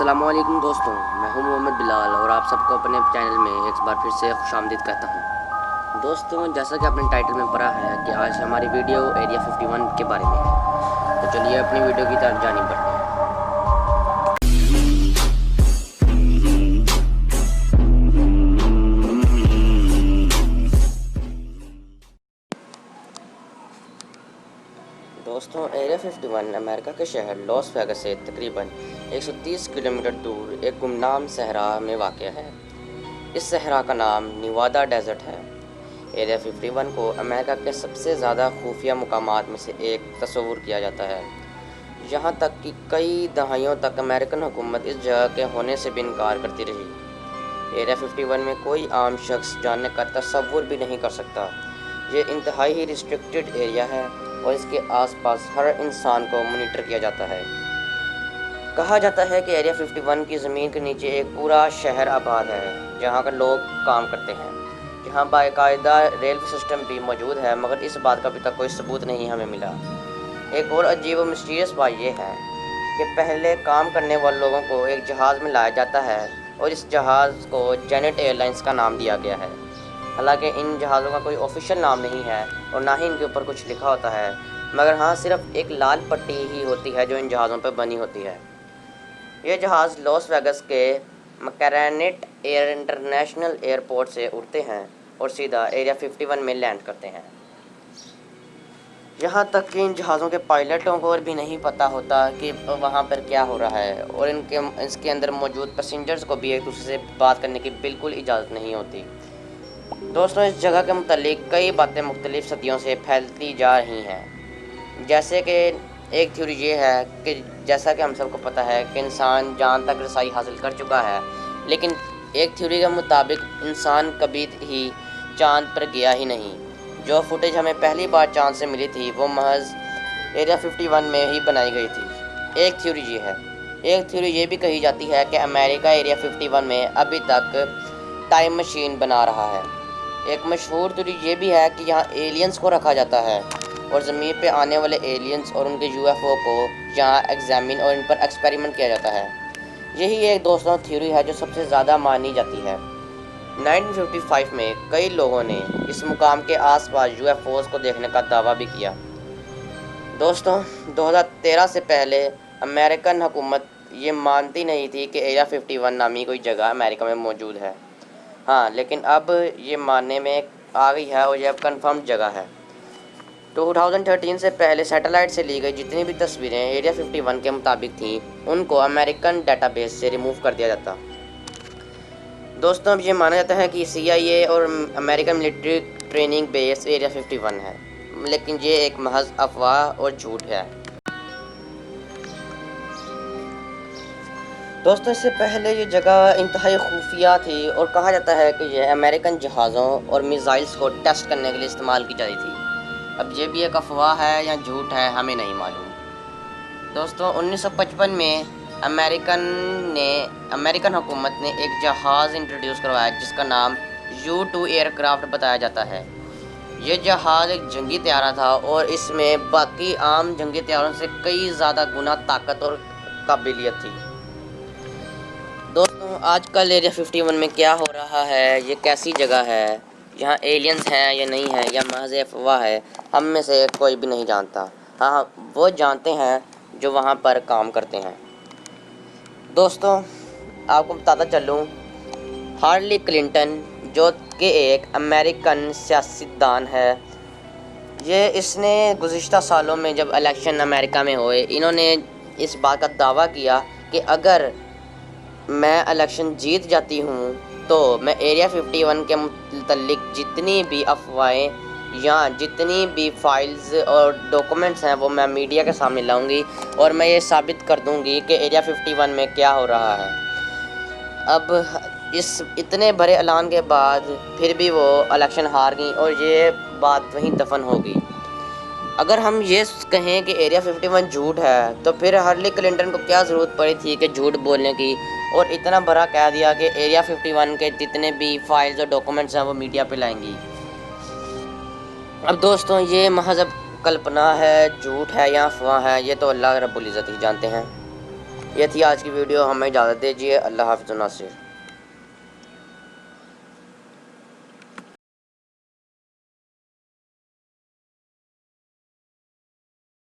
अस्सलाम वालेकुम दोस्तों, मैं हूं मोहम्मद बिलाल और आप सबको अपने चैनल में एक बार फिर से खुशामदीद कहता हूं। दोस्तों, जैसा कि आपने टाइटल में पढ़ा है कि आज हमारी वीडियो एरिया 51 के बारे में है, तो चलिए अपनी वीडियो की तरफ जानी बढ़ते हैं। दोस्तों, एरिया 51 अमेरिका के शहर लॉस वेगास से तकरीबन 130 किलोमीटर दूर एक गुमनाम सहरा में वाक़ है। इस सहरा का नाम निवादा डेजर्ट है। एरिया 51 को अमेरिका के सबसे ज़्यादा खुफिया मुकामात में से एक तस्वुर किया जाता है। यहाँ तक कि कई दहाइयों तक अमेरिकन हुकूमत इस जगह के होने से भी इनकार करती रही। एरिया 51 में कोई आम शख्स जाने का तस्वुर भी नहीं कर सकता। ये इंतहाई ही रिस्ट्रिक्टेड एरिया है और इसके आसपास हर इंसान को मॉनिटर किया जाता है। कहा जाता है कि एरिया 51 की ज़मीन के नीचे एक पूरा शहर आबाद है, जहाँ का लोग काम करते हैं, जहाँ बाकायदा रेलवे सिस्टम भी मौजूद है, मगर इस बात का अभी तक कोई सबूत नहीं हमें मिला। एक और अजीब और मिस्टीरियस बात यह है कि पहले काम करने वाले लोगों को एक जहाज़ में लाया जाता है और इस जहाज़ को जेनेट एयरलाइंस का नाम दिया गया है। हालांकि इन जहाज़ों का कोई ऑफिशियल नाम नहीं है और ना ही इनके ऊपर कुछ लिखा होता है, मगर हाँ, सिर्फ एक लाल पट्टी ही होती है जो इन जहाज़ों पर बनी होती है। ये जहाज़ लॉस वेगास के मैकरेनेट इंटरनेशनल एयरपोर्ट से उड़ते हैं और सीधा एरिया 51 में लैंड करते हैं। यहाँ तक कि इन जहाज़ों के पायलटों को भी नहीं पता होता कि वहाँ पर क्या हो रहा है, और इसके अंदर मौजूद पैसेंजर्स को भी एक दूसरे से बात करने की बिल्कुल इजाज़त नहीं होती। दोस्तों, इस जगह के मुतालिक कई बातें मुख्तलिफ सदियों से फैलती जा रही हैं। जैसे कि एक थ्योरी ये है कि जैसा कि हम सबको पता है कि इंसान जान तक रसाई हासिल कर चुका है, लेकिन एक थ्योरी के मुताबिक इंसान कभी ही चांद पर गया ही नहीं। जो फुटेज हमें पहली बार चांद से मिली थी वो महज एरिया 51 में ही बनाई गई थी। एक थ्योरी ये है। एक थ्योरी ये भी कही जाती है कि अमेरिका एरिया 51 में अभी तक टाइम मशीन बना रहा है। एक मशहूर थ्योरी ये भी है कि यहाँ एलियंस को रखा जाता है और ज़मीन पे आने वाले एलियंस और उनके यूएफओ को यहाँ एग्जामिन और इन पर एक्सपेरिमेंट किया जाता है। यही एक दोस्तों थ्योरी है जो सबसे ज़्यादा मानी जाती है। 1955 में कई लोगों ने इस मुकाम के आसपास यूएफओस को देखने का दावा भी किया। दोस्तों, 2013 से पहले अमेरिकन हुकूमत ये मानती नहीं थी कि एरिया 51 नामी कोई जगह अमेरिका में मौजूद है। हाँ, लेकिन अब ये मानने में आ गई है और ये अब कन्फर्म जगह है। 2013 से पहले सैटेलाइट से ली गई जितनी भी तस्वीरें एरिया 51 के मुताबिक थीं, उनको अमेरिकन डेटाबेस से रिमूव कर दिया जाता। दोस्तों, अब ये माना जाता है कि CIA और American military training base area 51 है, लेकिन ये एक महज अफवाह और झूठ है। दोस्तों, इससे पहले ये जगह इंतहाई खुफिया थी और कहा जाता है कि यह अमेरिकन जहाज़ों और मिसाइल्स को टेस्ट करने के लिए इस्तेमाल की जाती थी। अब ये भी एक अफवाह है या झूठ है, हमें नहीं मालूम। दोस्तों, 1955 में अमेरिकन हुकूमत ने एक जहाज़ इंट्रोड्यूस करवाया जिसका नाम U-2 एयरक्राफ्ट बताया जाता है। ये जहाज़ एक जंगी तैयारा था और इसमें बाकी आम जंगी तैयारों से कई ज़्यादा गुना ताकत और काबिलियत थी। दोस्तों, आजकल एरिया 51 में क्या हो रहा है, ये कैसी जगह है, यहाँ एलियंस हैं या नहीं है, या महज अफवाह है, हम में से कोई भी नहीं जानता। हाँ, वो जानते हैं जो वहाँ पर काम करते हैं। दोस्तों, आपको बताता चलूँ, हिलरी क्लिंटन जो कि एक अमेरिकन सियासतदान है, इसने गुज़िश्ता सालों में जब इलेक्शन अमेरिका में हुए, इन्होंने इस बात का दावा किया कि अगर मैं इलेक्शन जीत जाती हूँ तो मैं एरिया 51 के मुतल्लिक जितनी भी अफवाहें या जितनी भी फाइल्स और डॉक्यूमेंट्स हैं वो मैं मीडिया के सामने लाऊंगी और मैं ये साबित कर दूंगी कि एरिया 51 में क्या हो रहा है। अब इस इतने बड़े ऐलान के बाद फिर भी वो इलेक्शन हार गई और ये बात वहीं दफन हो गई। अगर हम ये कहें कि एरिया 51 झूठ है, तो फिर हिलरी क्लिंटन को क्या ज़रूरत पड़ी थी कि झूठ बोलने की और इतना बड़ा कह दिया कि एरिया 51 के जितने भी फाइल्स और डॉक्यूमेंट्स हैं वो मीडिया पे लाएंगी। अब दोस्तों, ये महज कल्पना है, झूठ है या अफवाह है, ये तो अल्लाह रब्बुल इज़्ज़त ही जानते हैं। یہ تھی آج کی ویڈیو، ہمیں اجازت دیجیے، اللہ حافظ ناصر۔